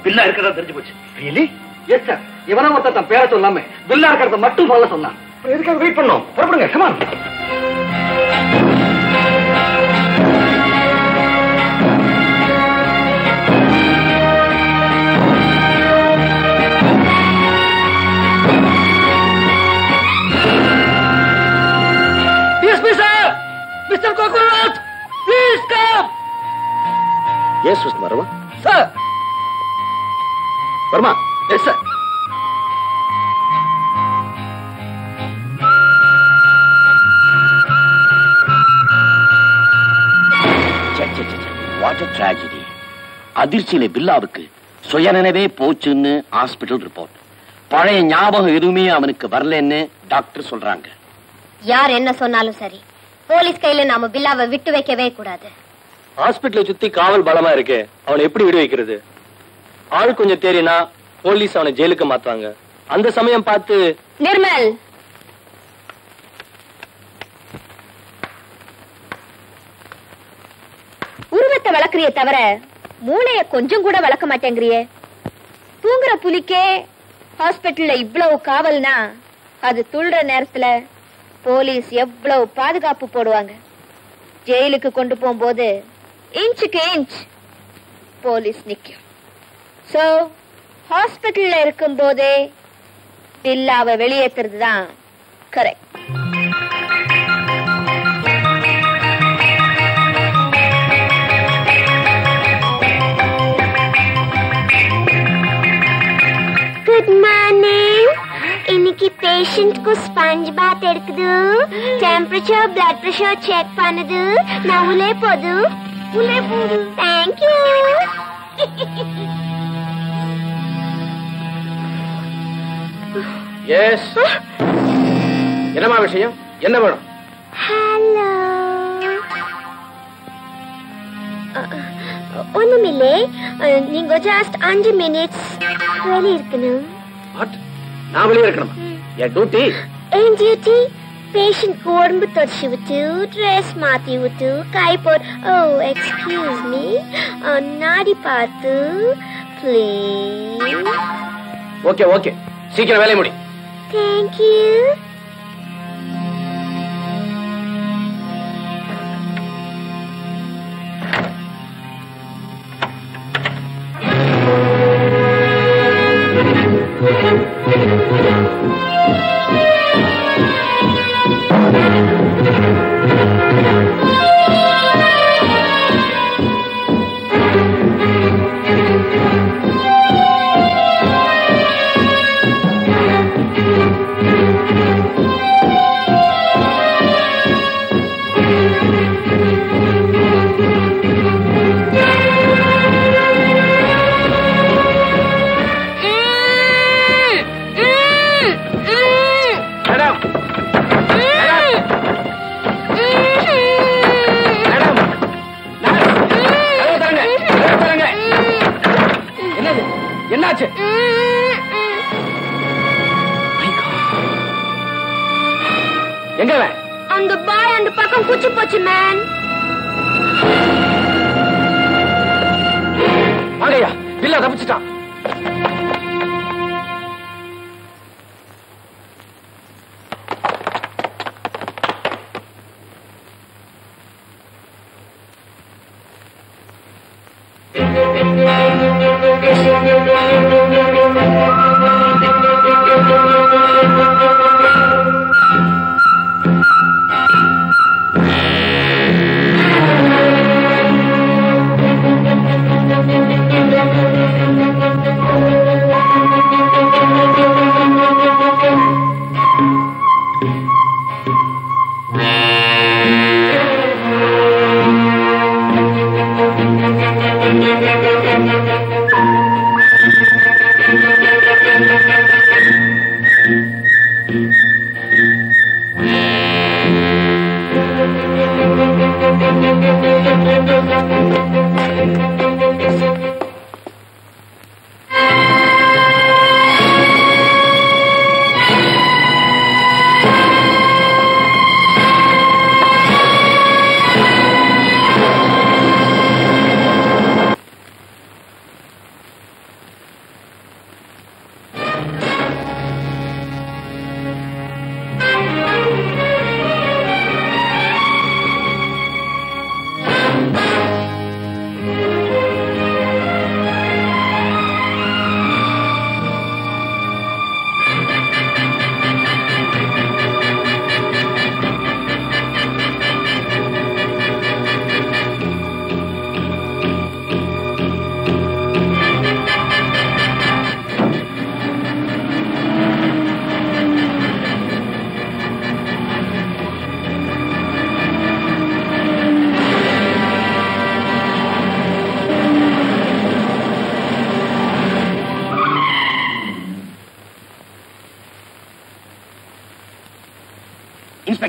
பில்லா இருக்கிறதா தெரிஞ்சு போச்சு. ரியலி? Yes sir. இவனா மொத்த தன் பேரை சொல்லாம பில்லா இருக்கிறத மட்டும் சொல்ல சொன்னான். எதுக்காக வெயிட் பண்ணோம்? புறப்படுங்க. Come on. Mr. Coconut, please come. Yes, Mr. Verma. Sir. Verma. Yes, sir. What a tragedy. அதிர்ச்சியில பில்லாவுக்கு சுயநினைவே போச்சுன்னு ஹாஸ்பிடல் ரிப்போர்ட். பழைய ஞாபகம் எதுவுமே அவனுக்கு வரலன்னு டாக்டர் சொல்றாங்க. யார் என்ன சொன்னாலும் சரி, போலீஸ் கையில நாம பில்லாவை விட்டு வைக்கவே கூடாது. ஹாஸ்பிட்டலை சுத்தி காவல் பலமா இருக்கு, அவனை எப்படி விடு வைக்கிறது? ஆள் கொஞ்சம் தேறினா போலீஸ் அவனை ஜெயிலுக்கு மாத்துவாங்க. அந்த சமயம் பார்த்து நிர்மல், உருவத்தை வளர்க்கறிய தவிர மூளைய கொஞ்சம் கூட வளர்க்க மாட்டேங்கிறியே. தூங்குற புலிக்கே ஹாஸ்பிட்டல்ல இவ்வளவு காவல்னா அது துள்ளுற நேரத்துல போலீஸ் எவ்வளவு பாதுகாப்பு போடுவாங்க. ஜெயிலுக்கு கொண்டு போகும்போது இன்ச்சுக்கு இன்ச் போலீஸ் நிக்கும். சோ ஹாஸ்பிட்டல்ல இருக்கும் போதே பில்லாவை வெளியேற்றுறது தான் கரெக்ட். Good morning. இன்னைக்கு பேஷண்ட்க்கு ஸ்பஞ்ச் பாத் எடுக்குது, டெம்பரேச்சர் பிளட் பிரஷர் செக் பண்ணுது. நான் உள்ளே போது. Thank you. எஸ். என்னமா விஷயம்? என்ன வேணும்? ஹலோ. ஒண்ணுமில்லை, நீங்க ஜஸ்ட் 5 மினிட்ஸ் வெளியே இருக்கணும். நான் வெளியே இருக்கணுமா? என் டியூட்டி. ஏன் டியூட்டி? பேஷண்ட் உடம்பு தொடச்சி விட்டு, ட்ரெஸ் மாத்தி விட்டு, கை போட்டு, ஓ எக்ஸ்கியூஸ் மீ, நாடி பார்த்து ப்ளீஸ். ஓகே ஓகே, சீக்கிரம் வேலையை முடி. Thank you. என்னாச்சு? எங்க அந்த பாய் அந்த பக்கம் குச்சி போச்சு மேன். வாங்கய்யா, பில்லா தப்பிச்சிட்டான்.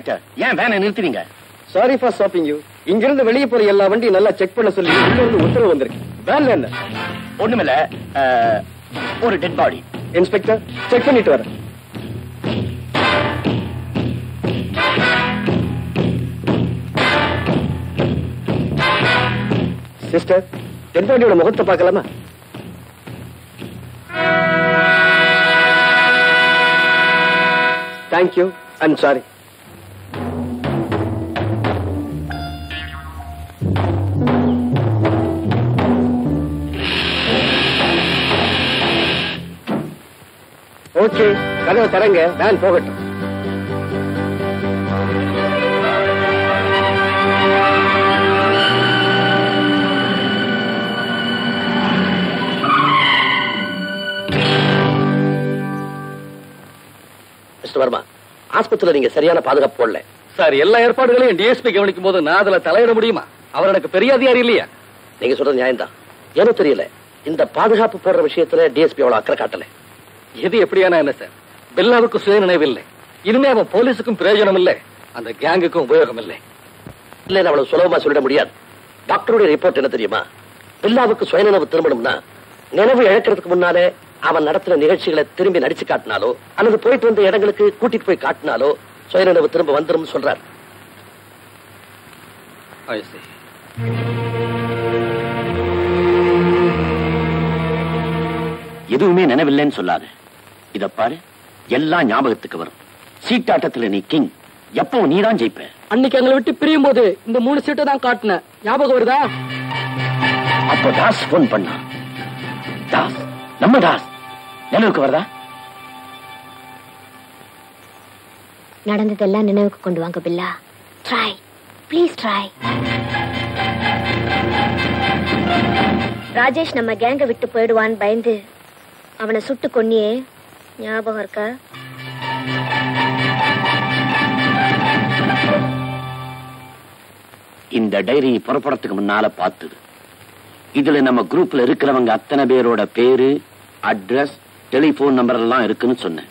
இன்ஸ்பெக்டர், ஏன் வேனை நிறுத்துறீங்க? Sorry for stopping you. இங்கிருந்து வெளியே போற எல்லா வண்டியும் நல்லா செக் பண்ண சொல்லி உள்ள இருந்து உத்தரவு வந்திருக்கு. வேன்ல என்ன? ஒண்ணுமில்ல, ஒரு டெட் பாடி. இன்ஸ்பெக்டர், செக் பண்ணிட்டு வரேன். சிஸ்டர், டெட் பாடியோட முகத்தை பார்க்கலாமா? தேங்க்யூ. I'm sorry. ஓகே, கதவை தரங்க, வேன் போகட்டும். மிஸ்டர் வர்மா, ஆஸ்பத்திரியில நீங்க சரியான பாதுகாப்பு போடல. சார், எல்லா ஏற்பாடுகளையும் டிஎஸ்பி கவனிக்கும் போது நான் அதுல தலையிட முடியுமா? அவர் எனக்கு பெரிய அதிகாரி இல்லையா? நீங்க சொல்றது நியாயம்தான். ஏனோ தெரியல, இந்த பாதுகாப்பு போடுற விஷயத்துல டிஎஸ்பி அவ்வளவு அக்கறை காட்டல. எது எப்படியான என்ன சார், பில்லாவுக்கு சுய நினைவில்லை. இனிமே அவன் போலீஸுக்கும் பிரயோஜனம் இல்லை, அந்த கேங்குக்கும் உபயோகம் இல்லை. இல்ல, அவ்வளவு சுலபமா சொல்லிட முடியாது. டாக்டருடைய ரிப்போர்ட் என்ன தெரியுமா? பில்லாவுக்கு சுயநினைவு திரும்பணும்னா நினைவு இழக்கிறதுக்கு முன்னாலே அவன் நடத்தின நிகழ்ச்சிகளை திரும்பி நடிச்சு காட்டினாலோ அல்லது போயிட்டு வந்த இடங்களுக்கு கூட்டிட்டு போய் காட்டினாலோ சுயநினைவு திரும்ப வந்துடும் சொல்றார். எதுவுமே நினைவில்லைன்னு சொல்லாது. இத பாரு, எல்லாம் ஞாபகத்துக்கு வரும். சீட்டாட்டத்துல நீ கிங், எப்பவும் நீதான் ஜெயிப்ப. அன்னைக்கு எங்களை விட்டு பிரியும் போது இந்த 3 சீட்டை தான் காட்டின, ஞாபகம் வருதா? அப்போ தாஸ் போன் பண்ணா. தாஸ், நம்ம தாஸ் நினைவுக்கு வருதா? நடந்ததெல்லாம் நினைவுக்கு கொண்டு வாங்க Billa. Try, please try. Rajesh நம்ம கேங்க விட்டு போயிடுவான்னு பயந்து அவனை சுட்டு கொன்னியே, ஞாபகம் இருக்கா? இந்த டைரி புறப்படத்துக்கு முன்னால பார்த்தது. இதுல நம்ம குரூப்ல இருக்கிறவங்க அத்தனை பேரோட பேரு, அட்ரஸ், டெலிபோன் நம்பர் எல்லாம் இருக்குன்னு சொன்ன.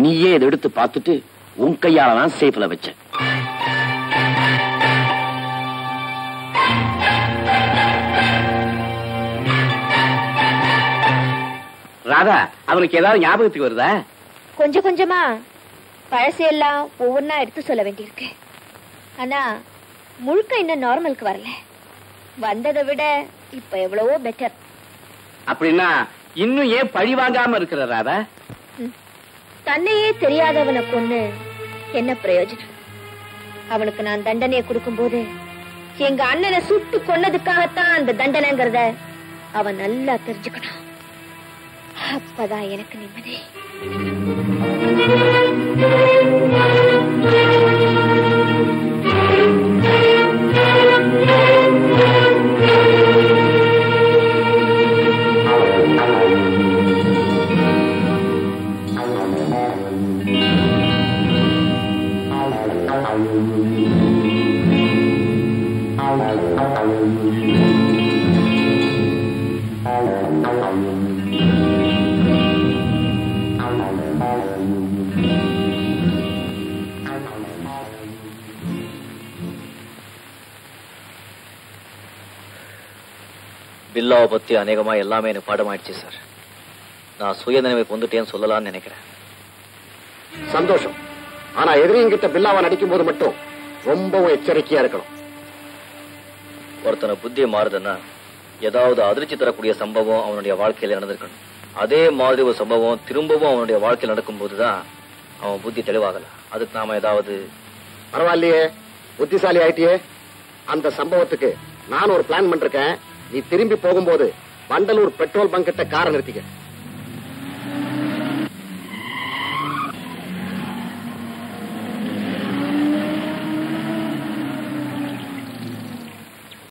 நீயே இதை எடுத்து பார்த்துட்டு உன் கையால தான் சேஃப்ல வச்ச. ராதா, அவனுக்கு ஏதாவது ஞாபகத்துக்கு வருதா? கொஞ்சம் கொஞ்சமா பழசையெல்லாம் ஒவ்வொன்னா எடுத்து சொல்ல வேண்டியிருக்கு. ஆனா முழுக்க இன்னும் நார்மலுக்கு வரல. வந்ததை விட இப்ப எவ்வளவோ பெட்டர். அப்படின்னா இன்னும் ஏன் பழி வாங்காம இருக்கிற ராதா? தன்னையே தெரியாதவனை கொன்னு என்ன பிரயோஜனம்? அவனுக்கு நான் தண்டனையை கொடுக்கும் போது எங்க அண்ணனை சுட்டு கொன்னதுக்காகத்தான் அந்த தண்டனைங்கிறத அவன் நல்லா தெரிஞ்சுக்கணும். அப்பதான் எனக்கு நிம்மதி. பில்லாவை பத்தி அநேகமா எல்லாமே எனக்கு பாடமாயிடுச்சு சார். நான் சுயநினைவுக்கு வந்துட்டேன்னு சொல்லலாம்னு நினைக்கிறேன். சந்தோஷம். ஆனா எதிரிங்கிட்ட பில்லாவை நடிக்கும் போது மட்டும் ரொம்பவும் எச்சரிக்கையா இருக்கணும். ஒருத்தனை புத்தியை மாறுதுன்னா ஏதாவது அதிர்ச்சி தரக்கூடிய சம்பவம் அவனுடைய வாழ்க்கையில நடந்திருக்கணும். அதே மாதிரி ஒரு சம்பவம் திரும்பவும் அவனுடைய வாழ்க்கையில் நடக்கும் போதுதான் அவன் புத்தி தெளிவாகல. அதுக்கு நாம ஏதாவது... பரவாயில்லையே, புத்திசாலி ஆயிட்டியே. அந்த சம்பவத்துக்கு நான் ஒரு பிளான் பண்றேன். நீ திரும்பி போகும்போது வண்டலூர் பெட்ரோல் பங்க் கிட்ட காரை நிறுத்திக்க.